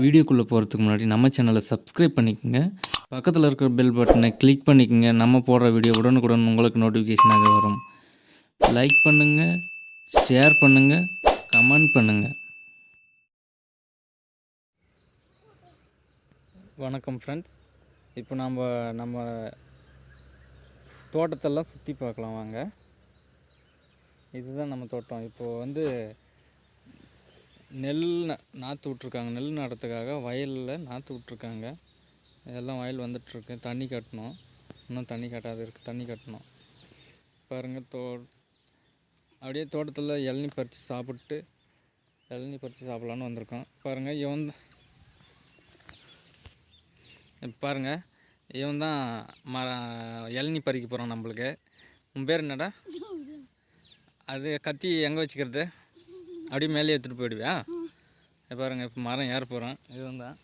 வீடியோக்குள்ளே போகிறதுக்கு முன்னாடி நம்ம சேனலை சப்ஸ்கிரைப் பண்ணிக்கோங்க. பக்கத்தில் இருக்கிற பெல் பட்டனை கிளிக் பண்ணிக்கோங்க. நம்ம போடுற வீடியோ உடனுக்குடன் உங்களுக்கு நோட்டிஃபிகேஷனாக வரும். லைக் பண்ணுங்கள், ஷேர் பண்ணுங்கள், கமெண்ட் பண்ணுங்கள். வணக்கம் ஃப்ரெண்ட்ஸ். இப்போ நம்ம தோட்டத்தெல்லாம் சுற்றி பார்க்கலாம் வாங்க. இதுதான் நம்ம தோட்டம். இப்போது நெல் நாற்று விட்ருக்காங்க. நெல் நடுறதுக்காக வயலில் நாற்று விட்ருக்காங்க. இதெல்லாம் வயல் வந்துட்டுருக்கு. தண்ணி கட்டணும். இன்னும் தண்ணி கட்டாது இருக்குது. தண்ணி கட்டணும். பாருங்கள், அப்படியே தோட்டத்தில் இளநீ பறித்து சாப்பிட்லான்னு வந்திருக்கோம். பாருங்கள், இவன் தான் இளநீ பறிக்க போகிறான் நம்மளுக்கு. உன் பேர் என்னடா? அது கத்தி எங்கே வச்சுக்கிறது? அப்படியே மேலே எடுத்துகிட்டு போயிடுவியா? பாருங்கள், இப்போ மரம் ஏற போகிறான். இவன் தான்.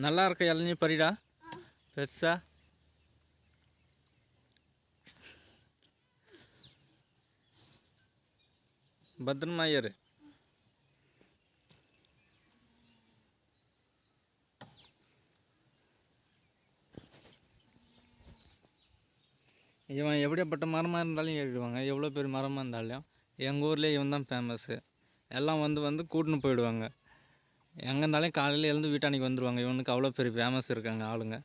நல்லா இருக்க இளநீ பறிடா, பெருசா. பத்திரமா ஏறு. இவன் எப்படியாப்பட்ட மரமாக இருந்தாலும் ஏறிடுவாங்க. எவ்வளோ பெரிய மரமாக இருந்தாலும். எங்கள் ஊர்லேயே இவன் தான் ஃபேமஸ்ஸு. எல்லாம் வந்து கூட்டின்னு போயிடுவாங்க. எங்கே இருந்தாலும் காலையில் எழுந்து வீட்டானிக்கு வந்துடுவாங்க. இவனுக்கு அவ்வளோ பெரிய ஃபேமஸ் இருக்காங்க ஆளுங்க.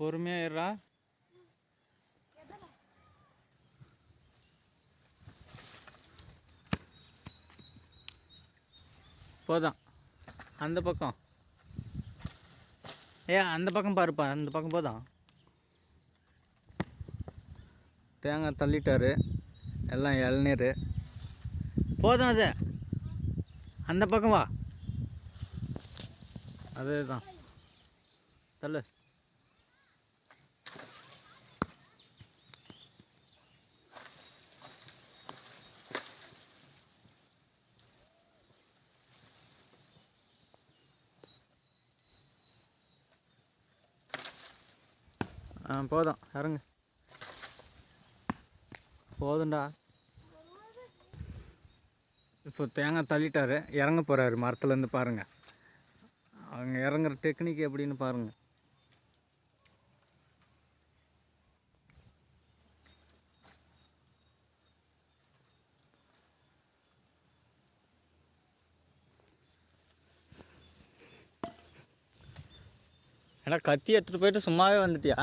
பொறுமையாக ஏறா. போதும். அந்த பக்கம் அந்த பக்கம் பாருப்பா. அந்த பக்கம் போதும். தேங்காய் தள்ளிட்டாரு. எல்லாம் இளநீர் போதும். அது அந்த பக்கம் வா. அதே தான். தள்ளு. போதும், இறங்கு. போதும்டா. இப்போ தேங்காய் தள்ளிட்டாரு, இறங்க போகிறாரு மரத்துலேருந்து. பாருங்கள், அவங்க இறங்குற டெக்னிக் எப்படின்னு பாருங்கள். ஏன்னா கத்தி எடுத்துகிட்டு போயிட்டு சும்மாவே வந்துட்டியா?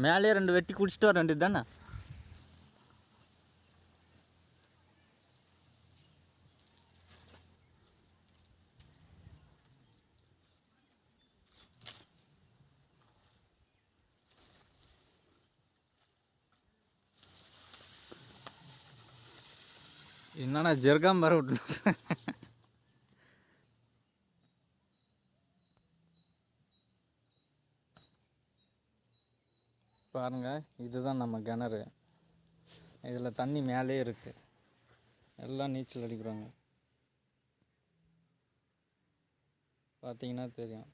மேலே 2 வெட்டி குடிச்சிட்டு வர வேண்டியது தானே? என்னன்னா ஜெர்காம்பர விட்டு பாருங்கள். இதுதான் நம்ம கிணறு. இதில் தண்ணி மேலே இருக்குது. எல்லாம் நீச்சல் அடிக்கிறாங்க. பார்த்தீங்கன்னா தெரியும்.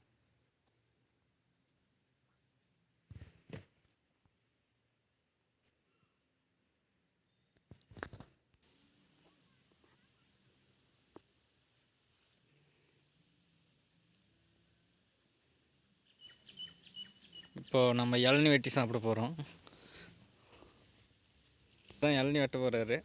இப்போது நம்ம இளநீ வெட்டி சாப்பிட போகிறோம். தான் இளநீ வெட்ட போகிறாரு.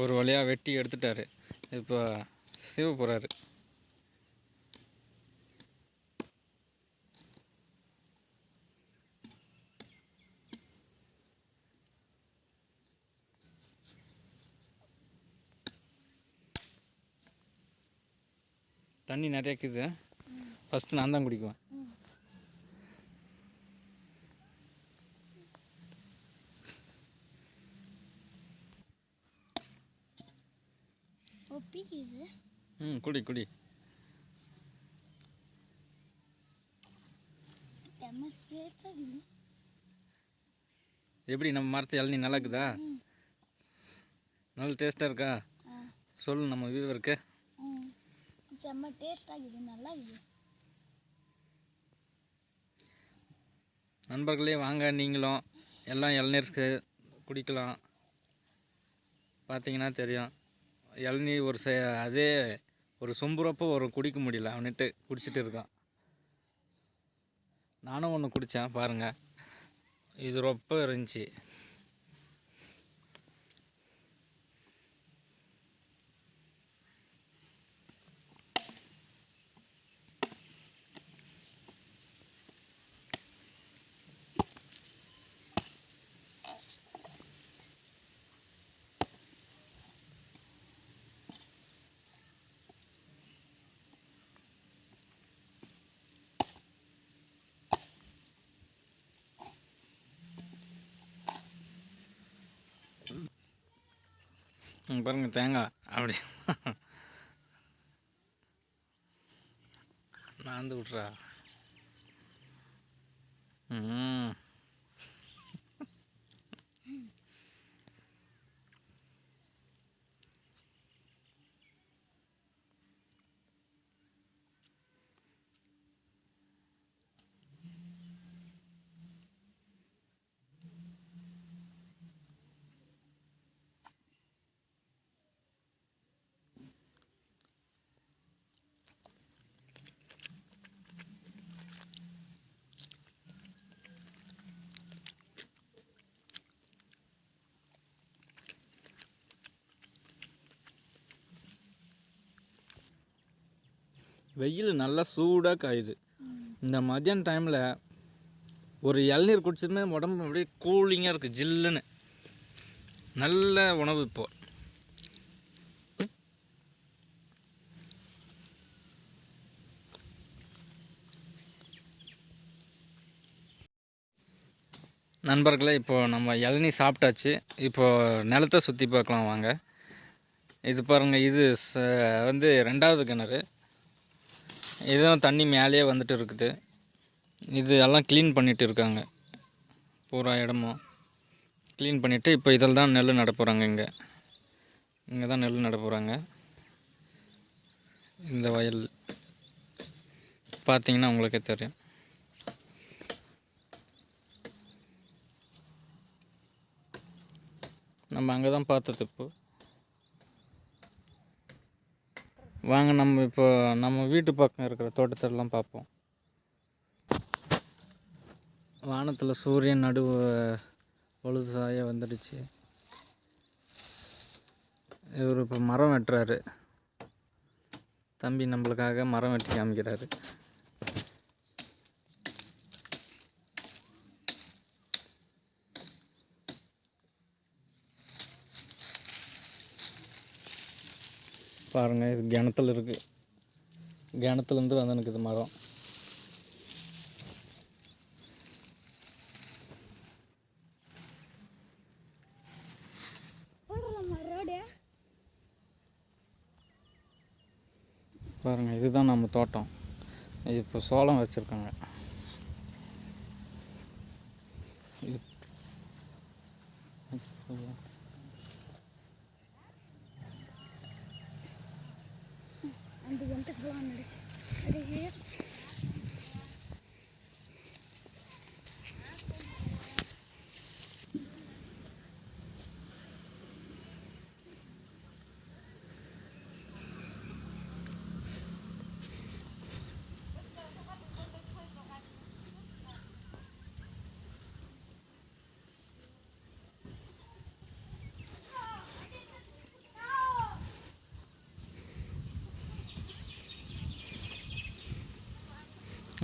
ஒரு வழியாக வெட்டி எடுத்துட்டார். இப்போ சீவ போகிறாரு. தண்ணி நிறைய இருக்குது. ஃபஸ்ட்டு நான் தான் குடிக்குவேன். குடி குடி. எப்படி நம்ம மரத்து இளநீ நல்லா இருக்குதா? நல்ல டேஸ்ட்டாக இருக்கா? சொல்லு நம்ம வியூவருக்கு. செம்ம டேஸ்ட்டாக இருக்குது, நல்லா இருக்குது. நண்பர்களே வாங்க, நீங்களும் எல்லாம் இளநீருக்கு குடிக்கலாம். பார்த்தீங்கன்னா தெரியும், இளநீ அதே ஒரு சொம்புறப்போ குடிக்க முடியல, அவன்ட்டு குடிச்சிட்டு இருக்கான். நானும் ஒன்று குடித்தேன் பாருங்கள், இது ரொம்ப இருந்துச்சு. பாருங்கள் தேங்காய் அப்படி நான் விட்றா. வெயில் நல்லா சூடாக காயுது. இந்த மதியான டைமில் ஒரு இளநீர் குடிச்சதுமே உடம்பு அப்படியே கூலிங்காக இருக்குது, ஜில்லுன்னு. நல்ல உணவு இப்போது. நண்பர்களே, இப்போது நம்ம இளநீ சாப்பிட்டாச்சு. இப்போது நிலத்தை சுற்றி பார்க்கலாம் வாங்க. இது பாருங்கள், இது வந்து 2வது கிணறு. இதுவும் தண்ணி மேலேயே வந்துட்டு இருக்குது. இது எல்லாம் க்ளீன் பண்ணிகிட்டு இருக்காங்க, பூரா இடமும் க்ளீன் பண்ணிவிட்டு இப்போ இதில் தான் நெல் நட போகிறாங்க. இங்கே தான் நெல் நட போகிறாங்க. இந்த வயல் பார்த்தீங்கன்னா உங்களுக்கே தெரியும். நம்ம அங்கே தான் பார்த்தது. இப்போ வாங்க, நம்ம வீட்டு பக்கம் இருக்கிற தோட்டத்திலலாம் பார்ப்போம். வானத்தில் சூரியன் நடுவு பொழுது சாய வந்துடுச்சு. இவர் இப்போ மரம் வெட்டுறாரு. தம்பி நம்மளுக்காக மரம் வெட்டி காமிக்கிறாரு. பாருங்கள், இது கிணத்துல இருக்குது. கிணத்துலேருந்து வந்து எனக்கு இது மரம். பாருங்கள், இதுதான் நம்ம தோட்டம். இப்போ சோளம் வச்சுருக்காங்க.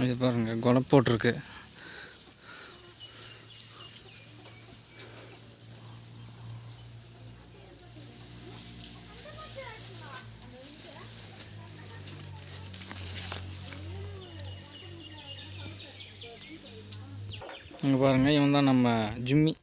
இது பாருங்கள் குலை போட்டிருக்கு. இங்கே பாருங்கள், இவன் தான் நம்ம ஜிம்மி.